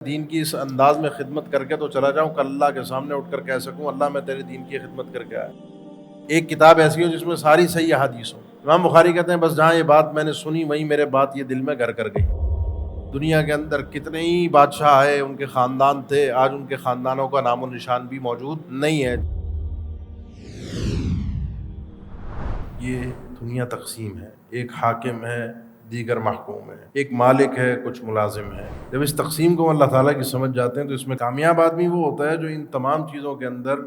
دین کی اس انداز میں خدمت کر کے تو چلا جاؤں کہ اللہ کے سامنے اٹھ کر کہہ سکوں اللہ میں تیرے دین کی خدمت کر کے آیا۔ ایک کتاب ایسی ہو جس میں ساری صحیح احادیث ہوں۔ امام بخاری کہتے ہیں بس جہاں یہ بات میں نے سنی وہیں میرے بات یہ دل میں گھر کر گئی۔ دنیا کے اندر کتنے ہی بادشاہ آئے، ان کے خاندان تھے، آج ان کے خاندانوں کا نام و نشان بھی موجود نہیں ہے۔ یہ دنیا تقسیم ہے، ایک حاکم ہے، دیگر محکوم ہے، ایک مالک ہے، کچھ ملازم ہے۔ جب اس تقسیم کو اللہ تعالیٰ کی سمجھ جاتے ہیں تو اس میں کامیاب آدمی وہ ہوتا ہے جو ان تمام چیزوں کے اندر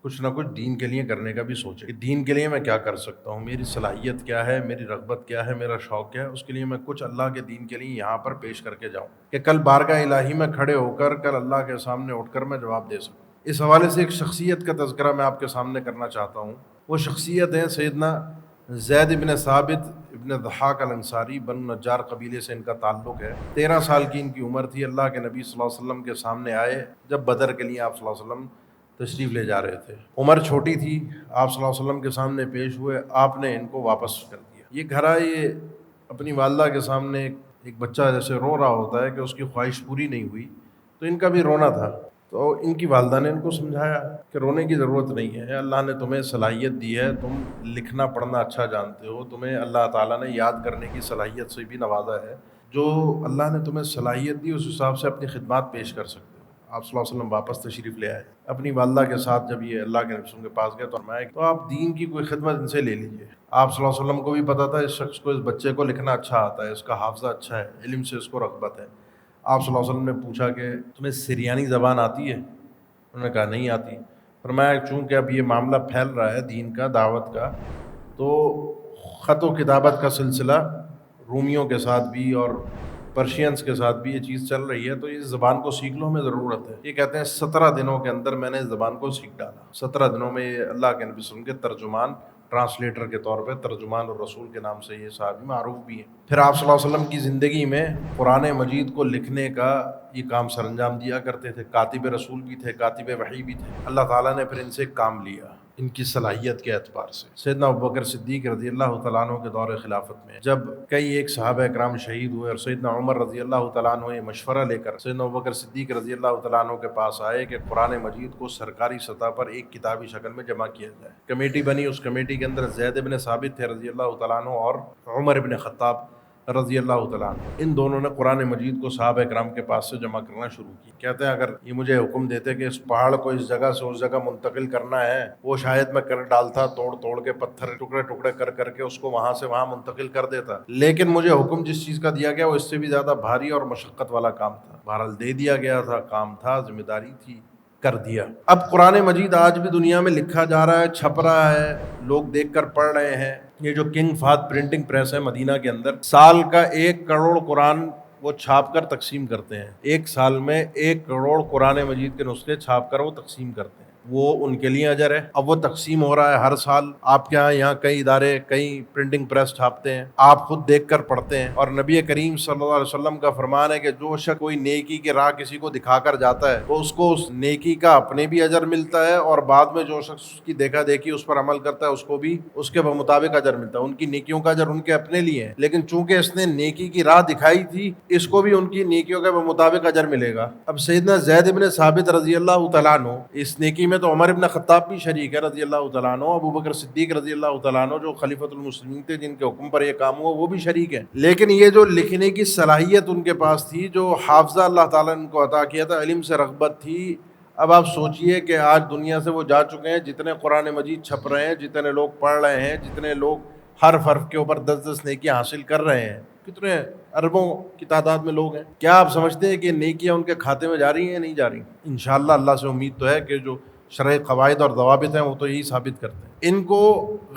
کچھ نہ کچھ دین کے لیے کرنے کا بھی سوچے کہ دین کے لیے میں کیا کر سکتا ہوں، میری صلاحیت کیا ہے، میری رغبت کیا ہے، میرا شوق کیا ہے، اس کے لیے میں کچھ اللہ کے دین کے لیے یہاں پر پیش کر کے جاؤں کہ کل بارگاہ الہی میں کھڑے ہو کر کل اللہ کے سامنے اٹھ کر میں جواب دے سکوں۔ اس حوالے سے ایک شخصیت کا تذکرہ میں آپ کے سامنے کرنا چاہتا ہوں۔ وہ شخصیت ہے سیدنا زید ابن ثابت ابن ضحاک الانصاری، بنو نجار قبیلے سے ان کا تعلق ہے۔ 13 سال کی ان کی عمر تھی۔ اللہ کے نبی صلی اللہ علیہ وسلم کے سامنے آئے جب بدر کے لیے آپ صلی اللہ علیہ وسلم تشریف لے جا رہے تھے۔ عمر چھوٹی تھی، آپ صلی اللہ علیہ وسلم کے سامنے پیش ہوئے، آپ نے ان کو واپس کر دیا۔ یہ گھر آئے، یہ اپنی والدہ کے سامنے ایک بچہ جیسے رو رہا ہوتا ہے کہ اس کی خواہش پوری نہیں ہوئی، تو ان کا بھی رونا تھا۔ تو ان کی والدہ نے ان کو سمجھایا کہ رونے کی ضرورت نہیں ہے، اللہ نے تمہیں صلاحیت دی ہے، تم لکھنا پڑھنا اچھا جانتے ہو، تمہیں اللہ تعالیٰ نے یاد کرنے کی صلاحیت سے بھی نوازا ہے، جو اللہ نے تمہیں صلاحیت دی اس حساب سے اپنی خدمات پیش کر سکتے ہو۔ آپ صلی اللہ علیہ وسلم واپس تشریف لے آئے۔ اپنی والدہ کے ساتھ جب یہ اللہ کے نبی کے پاس گئے تو فرمایا تو آپ دین کی کوئی خدمت ان سے لے لیجئے۔ آپ صلی اللہ علیہ وسلم کو بھی پتا تھا اس شخص کو، اس بچے کو لکھنا اچھا آتا ہے، اس کا حافظہ اچھا ہے، علم سے اس کو رغبت ہے۔ آپ صلی اللہ علیہ وسلم نے پوچھا کہ تمہیں سریانی زبان آتی ہے؟ انہوں نے کہا نہیں آتی۔ فرمایا چونکہ اب یہ معاملہ پھیل رہا ہے دین کا، دعوت کا، تو خط و کتابت کا سلسلہ رومیوں کے ساتھ بھی اور پرشینس کے ساتھ بھی یہ چیز چل رہی ہے، تو اس زبان کو سیکھ لو، ہمیں ضرورت ہے۔ یہ کہتے ہیں 17 دنوں کے اندر میں نے اس زبان کو سیکھ ڈالا۔ 17 دنوں میں یہ اللہ کے نبی صلی اللہ علیہ وسلم کے ترجمان، ٹرانسلیٹر کے طور پہ ترجمان اور رسول کے نام سے یہ صحابی معروف بھی ہیں۔ پھر آپ صلی اللہ علیہ وسلم کی زندگی میں قرآن مجید کو لکھنے کا یہ کام سر انجام دیا کرتے تھے۔ کاتب رسول بھی تھے، کاتب وحی بھی تھے۔ اللہ تعالیٰ نے پھر ان سے کام لیا ان کی صلاحیت کے اعتبار سے۔ سیدنا ابوبکر صدیق رضی اللہ تعالیٰ عنہ کے دور خلافت میں جب کئی ایک صحابہ اکرام شہید ہوئے اور سیدنا عمر رضی اللہ تعالیٰ عنہ یہ مشورہ لے کر سیدنا ابوبکر صدیق رضی اللہ تعالیٰ عنہ کے پاس آئے کہ قرآن مجید کو سرکاری سطح پر ایک کتابی شکل میں جمع کیا جائے۔ کمیٹی بنی، اس کمیٹی کے اندر زید بن ثابت تھے رضی اللہ تعالیٰ عنہ اور عمر بن خطاب رضی اللہ تعالیٰ عنہ۔ ان دونوں نے قرآن مجید کو صحابہ اکرام کے پاس سے جمع کرنا شروع کی۔ کہتے ہیں اگر یہ مجھے حکم دیتے کہ اس پہاڑ کو اس جگہ سے اس جگہ منتقل کرنا ہے، وہ شاید میں کر ڈالتا، توڑ توڑ کے پتھر ٹکڑے ٹکڑے کر کر کے اس کو وہاں سے وہاں منتقل کر دیتا، لیکن مجھے حکم جس چیز کا دیا گیا وہ اس سے بھی زیادہ بھاری اور مشقت والا کام تھا۔ بہرحال دے دیا گیا تھا، کام تھا، ذمہ داری تھی، کر دیا۔ اب قرآن مجید آج بھی دنیا میں لکھا جا رہا ہے، چھپ رہا ہے، لوگ دیکھ کر پڑھ رہے ہیں۔ یہ جو کنگ فہد پرنٹنگ پریس ہے مدینہ کے اندر، سال کا 1 کروڑ قرآن وہ چھاپ کر تقسیم کرتے ہیں۔ 1 سال میں 1 کروڑ قرآن مجید کے نسخے چھاپ کر وہ تقسیم کرتے ہیں، وہ ان کے لیے اجر ہے۔ اب وہ تقسیم ہو رہا ہے ہر سال۔ آپ کے یہاں کئی ادارے، کئی پرنٹنگ پریس چھاپتے ہیں، آپ خود دیکھ کر پڑھتے ہیں۔ اور نبی کریم صلی اللہ علیہ وسلم کا فرمان ہے کہ جو شخص کوئی نیکی کی راہ کسی کو دکھا کر جاتا ہے تو اس کو اس نیکی کا اپنے بھی اجر ملتا ہے، اور بعد میں جو شخص اس کی دیکھا دیکھی اس پر عمل کرتا ہے اس کو بھی اس کے مطابق اجر ملتا ہے۔ ان کی نیکیوں کا اجر ان کے اپنے لیے ہے، لیکن چونکہ اس نے نیکی کی راہ دکھائی تھی، اس کو بھی ان کی نیکیوں کے مطابق اجر ملے گا۔ اب سیدنا زید بن ثابت رضی اللہ تعالیٰ عنہ، اس نیکی میں تو عمر بن خطاب بھی شریک ہے رضی اللہ تعالیٰ عنہ، ابو بکر صدیق رضی اللہ تعالیٰ عنہ جو خلیفۃ المسلمین تھے، جن کے حکم پر یہ کام ہوا، وہ بھی شریک ہیں۔ لیکن یہ جو لکھنے کی صلاحیت ان کے پاس تھی، جو حافظہ اللہ تعالیٰ نے ان کو عطا کیا تھا، علم سے رغبت تھی۔ اب آپ سوچئے کہ آج دنیا سے وہ جا چکے ہیں، جتنے قرآن مجید چھپ رہے ہیں، جتنے لوگ پڑھ رہے ہیں، جتنے لوگ حرف حرف کے اوپر 10 نیکیاں حاصل کر رہے ہیں، کتنے اربوں کی تعداد میں لوگ ہیں۔ کیا آپ سمجھتے ہیں کہ نیکیاں ان کے کھاتے میں جا رہی ہیں یا نہیں جا رہی؟ انشاءاللہ اللہ سے امید تو ہے کہ جو شرعی قواعد اور ضوابط ہیں وہ تو یہی ثابت کرتے ہیں۔ ان کو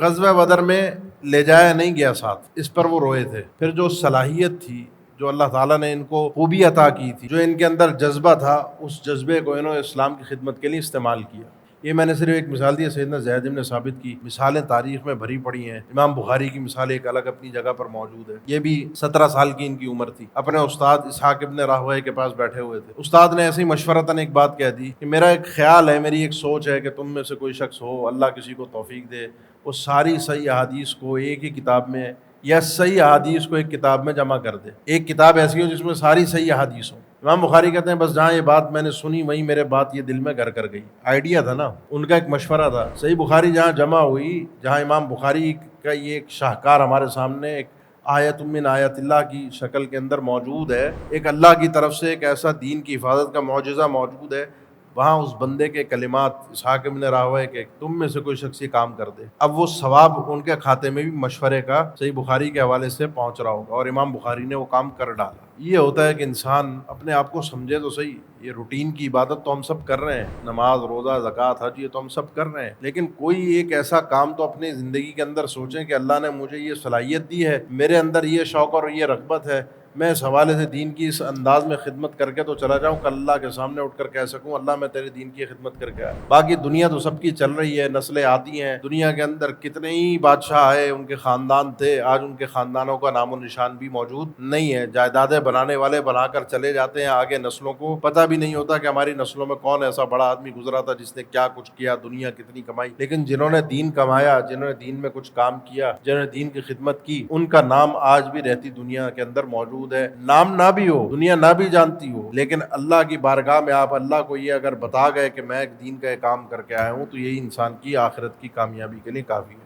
غزوہ بدر میں لے جایا نہیں گیا ساتھ، اس پر وہ روئے تھے۔ پھر جو صلاحیت تھی، جو اللہ تعالیٰ نے ان کو خوبی عطا کی تھی، جو ان کے اندر جذبہ تھا، اس جذبے کو انہوں نے اسلام کی خدمت کے لیے استعمال کیا۔ یہ میں نے صرف ایک مثال دی ہے سیدنا زید بن ثابت کی، مثالیں تاریخ میں بھری پڑی ہیں۔ امام بخاری کی مثال ایک الگ اپنی جگہ پر موجود ہے۔ یہ بھی 17 سال کی ان کی عمر تھی، اپنے استاد اسحاق ابن راہویہ کے پاس بیٹھے ہوئے تھے۔ استاد نے ایسے ہی مشورتاً ایک بات کہہ دی کہ میرا ایک خیال ہے، میری ایک سوچ ہے کہ تم میں سے کوئی شخص ہو، اللہ کسی کو توفیق دے، وہ ساری صحیح احادیث کو ایک ہی کتاب میں یا صحیح احادیث کو ایک کتاب میں جمع کر دے۔ ایک کتاب ایسی ہو جس میں ساری صحیح احادیث ہوں۔ امام بخاری کہتے ہیں بس جہاں یہ بات میں نے سنی وہیں میرے بات یہ دل میں گھر کر گئی. آئیڈیا تھا نا ان کا، ایک مشورہ تھا. صحیح بخاری جہاں جمع ہوئی، جہاں امام بخاری کا یہ ایک شاہکار ہمارے سامنے ایک آیت من آیت اللہ کی شکل کے اندر موجود ہے، ایک اللہ کی طرف سے ایک ایسا دین کی حفاظت کا معجزہ موجود ہے، وہاں اس بندے کے کلمات اسحاق بن راہویہ کہ تم میں سے کوئی شخص یہ کام کر دے، اب وہ ثواب ان کے کھاتے میں بھی مشورے کا صحیح بخاری کے حوالے سے پہنچ رہا ہوگا، اور امام بخاری نے وہ کام کر ڈالا. یہ ہوتا ہے کہ انسان اپنے آپ کو سمجھے تو صحیح. یہ روٹین کی عبادت تو ہم سب کر رہے ہیں، نماز، روزہ، زکوٰۃ، حج، یہ تو ہم سب کر رہے ہیں، لیکن کوئی ایک ایسا کام تو اپنی زندگی کے اندر سوچیں کہ اللہ نے مجھے یہ صلاحیت دی ہے، میرے اندر یہ شوق اور یہ رغبت ہے، میں اس حوالے سے دین کی اس انداز میں خدمت کر کے تو چلا جاؤں کہ اللہ کے سامنے اٹھ کر کہہ سکوں اللہ میں تیرے دین کی خدمت کر کے آیا. باقی دنیا تو سب کی چل رہی ہے، نسلیں آتی ہیں، دنیا کے اندر کتنے ہی بادشاہ آئے، ان کے خاندان تھے، آج ان کے خاندانوں کا نام و نشان بھی موجود نہیں ہے. جائیدادیں بنانے والے بنا کر چلے جاتے ہیں، آگے نسلوں کو پتہ بھی نہیں ہوتا کہ ہماری نسلوں میں کون ایسا بڑا آدمی گزرا تھا جس نے کیا کچھ کیا، دنیا کتنی کمائی. لیکن جنہوں نے دین کمایا، جنہوں نے دین میں کچھ کام کیا، جنہوں نے دین کی خدمت کی، ان کا نام آج بھی رہتی دنیا کے اندر موجود ہے. نام نہ بھی ہو، دنیا نہ بھی جانتی ہو، لیکن اللہ کی بارگاہ میں آپ اللہ کو یہ اگر بتا گئے کہ میں ایک دین کا کام کر کے آیا ہوں، تو یہی انسان کی آخرت کی کامیابی کے لیے کافی ہے.